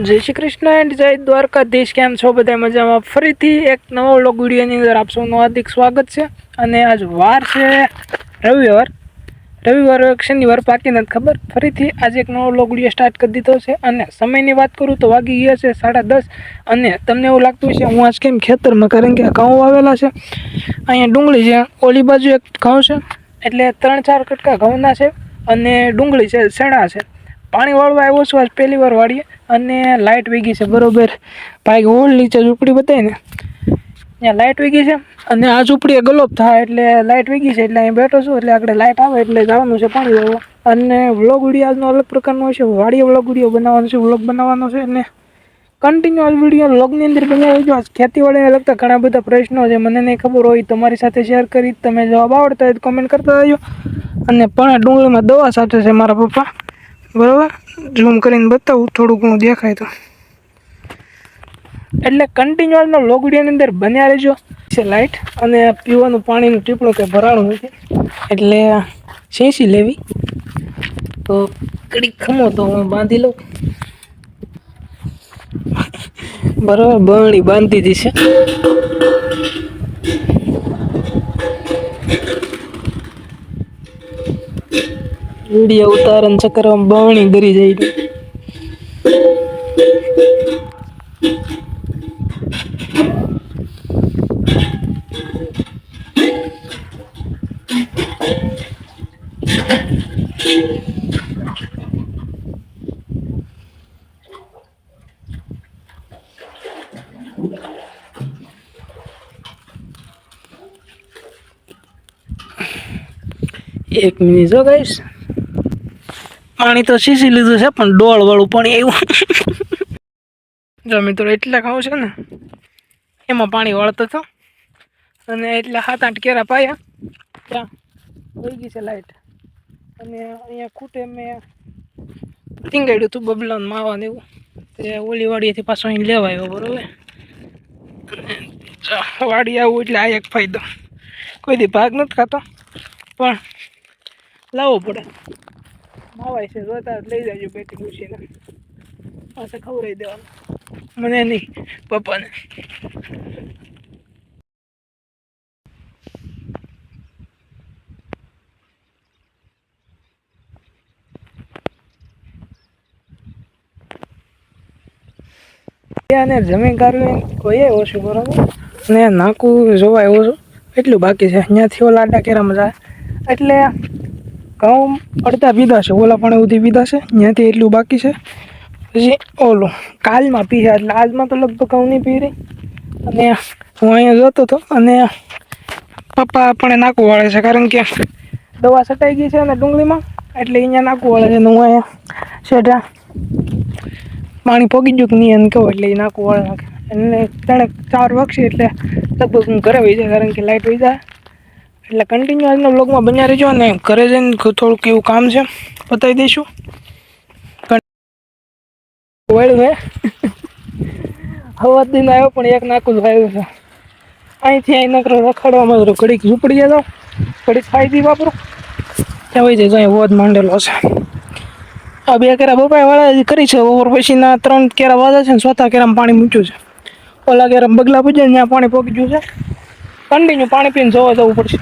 જય શ્રી કૃષ્ણ એન્ડ જય દ્વારકાધીશ. કેમ છો બધા? મજામાં? ફરીથી એક નવો વ્લોગ વિડીયોની અંદર આપ સૌનું હાર્દિક સ્વાગત છે. અને આજ વાર છે રવિવાર શનિવાર પાકી નથી ખબર. ફરીથી આજે એક નવો વ્લોગ વિડીયો સ્ટાર્ટ કરી દીધો છે. અને સમયની વાત કરું તો વાગી ગયા છે 10:30. અને તમને એવું લાગતું છે હું આજ કેમ ખેતરમાં, કારણ કે ઘઉં વાવેલા છે, અહીંયા ડુંગળી છે, ઓલી બાજુ એક ઘઉં છે, એટલે 3-4 કટકા ઘઉંના છે અને ડુંગળી છે, ચણા છે. પાણી વાળવા આવ્યો છું આજ પહેલી વાર વાળીએ. અને લાઇટ વીગી છે બરોબર. ભાઈ ઓળ નીચે ઝૂંપડી બતાવી ને ત્યાં લાઇટ વીગી છે. અને આ ઝૂંપડીએ ગલોબ થાય એટલે લાઇટ વીગી છે, એટલે અહીં બેઠો છું. એટલે આગળ લાઇટ આવે એટલે જવાનું છે પાણી વાળવા. અને વ્લોગ વિડીયો આજનો અલગ પ્રકારનો છે. વાડીએ વ્લોગ વિડીયો બનાવવાનો છે, વ્લોગ બનાવવાનો છે. અને કન્ટિન્યુ આ વિડીયો વ્લોગની અંદર બન્યા રહેજો. ખેતીવાડીને લગતા ઘણા બધા પ્રશ્નો છે, મને નહીં ખબર હોય તમારી સાથે શેર કરી. તમે જવાબ આવડતા હોય તો કમેન્ટ કરતા રહેજો. અને પણ ડુંગળીમાં દવા સાથે છે મારા પપ્પા, બરાબર. ઝૂમ કરીને બતાવું, થોડું ઘણું દેખાય તો. એટલે કન્ટિન્યુઅસનો વ્લોગ વિડીયોની અંદર બન્યા રહેજો. છે લાઇટ અને પીવાનું પાણીનું ટીપણું કંઈ ભરાણું નથી, એટલે શેંસી લેવી. તો કડીક ખમો તો હું બાંધી લઉં. બરાબર, બરણી બાંધી દીધી છે. વિડીયો ઉતારણ ચક્કરમાં બરણી ગરી જાય. એક મિનિટ જો ગાઈસ, પાણી તો સીસી લીધું છે પણ ડોળ વાળું પાણી આવ્યું. જો મિત્રો, એટલા ખાવું છે ને એમાં પાણી વાળતો હતો. અને એટલે 7-8 કેરા પાયા ત્યાં વહી ગઈ છે લાઇટ. અને અહીંયા ખૂટે મેં ટીંગાડ્યું હતું બબલાનું માવાને એવું, તે ઓલી વાડીએથી પાછો અહીં લેવા આવ્યો, બરોબર. વાડી આવું એટલે આ એક ફાયદો. કોઈ દી ભાગ નથી ખાતો પણ લાવવો પડે. માવાય છે, જોતા લઈ જાજો પેટી ઘૂસીને, પાસે ખવડાવી દેવાનું. મને નહીં, પપ્પાને. અને જમીન કાઢવી કોઈ આવ્યો છું, બરાબર. ને નાકું જોવા આવ્યો છું, એટલું બાકી છે. અહીંયાથી ઓલા આડા કેરામાં જાય એટલે ઘઉં અડધા પીધા છે, ઓલા પણ સુધી પીધા છે. ત્યાંથી એટલું બાકી છે. પછી ઓલું કાલમાં પીએ એટલે આજમાં તો લગભગ ઘઉં નહીં પી રહી. અને હું અહીંયા જતો હતો અને પપ્પા આપણે નાકું વાળે છે, કારણ કે દવા છટાઈ ગઈ છે અને ડુંગળીમાં, એટલે અહીંયા નાકું વાળે છે. ને હું અહીંયા શેઠા પાણી પોગી ગયું કે નહીં એને કહું એટલે એ નાકું વાળે નાખે. અને 3-4 વાગશે એટલે લગભગ હું ઘરે વહી જાય, કારણ કે લાઇટ વહી જાય. એટલે કન્ટિન્યુ આજના બ્લોગમાં બન્યા રહેજો. અને ઘરે જઈને થોડુંક એવું કામ છે, બતાવી દઈશું. વળ્યું હે હવા દિન આવ્યો પણ એક નાકું જ વાવ્યું છે. અહીંથી અહીં નકરો રખડવામાં તો ઘડીક ઝૂંપડી જાઓ, ઘડીક ફાયદી વાપરો, ત્યાં વહી જાય. અહીં વોધ માંડેલો છે. આ 2 કેરા બપાય વાળા કરી છે. ઓવર પછીના 3 કેરા વાળા છે ને 4થા કેરામાં પાણી મૂક્યું છે. ઓલા કેરા બગલા પૂજે ત્યાં પાણી પોગી ગયું છે. કન્ટિન્યુ પાણી પીને જોવા જવું પડશે.